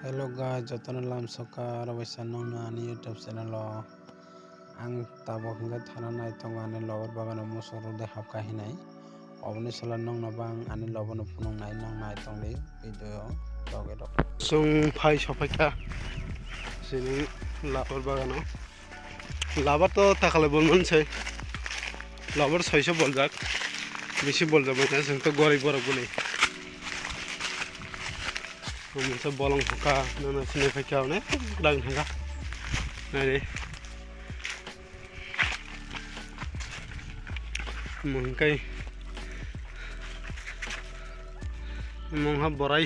Hello guys, jotono lam sokar waisa nongna ani YouTube channel o ang tabok hingga thana nai tongo ani lobar bagano musoro de hapka hinai oboni sala nongna bang ani lobono phunung nai nong nai tongli video doge dok sung phai sopaika sini labar bagano labar to takale bolman sei labar 600 boljak beshi boljak na जों तो गरीब बरक बोले मोनसे बलं हुका नाना सिने फैखावने दां थांगा नाय मंगkai मंहा बराय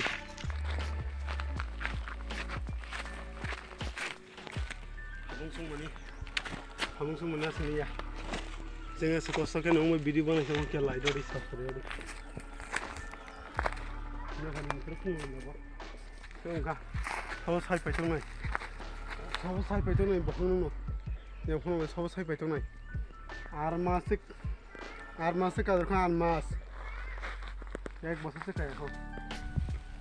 habung sung mani asini ya जोङो सकसके नंगौ भिडिअ बानायनो के लाइट आरि साफरे आरि ना खानि मोनसे फुङाव जोंहा साव साइ फाइथं नाय साव साइ फाइथं नाय बखनो न जों फुङाव साव साइ फाइथं नाय आर मासे कादरखौ आर मास एक बছর से कायखौ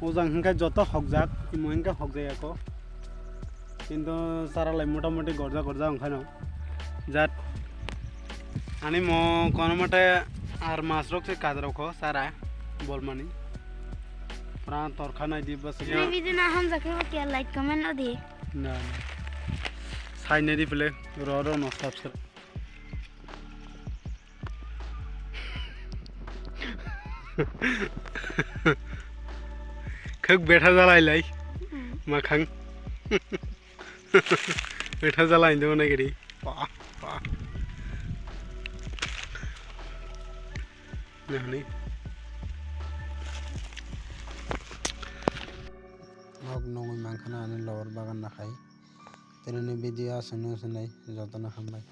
मोजां हंका जत हकजाक इमोंका हकजायाको किन्तु सारालाय मोटामोटी गरजा गरजा ओंखायनो जात ani mo kono mate ar mas rok se kadrok ho sara bolmani pran torkhana di bas ये वीडियो ना हम जाके वो क्या लाइक कमेंट ना दिए ना साइने di pele ro no subscribe khak betha jalai lai makhang betha jalai do na gedi pa नहीं nog nongoi mangkhana ani lobar bagan nakhai tenani video asano sanai jotona hambai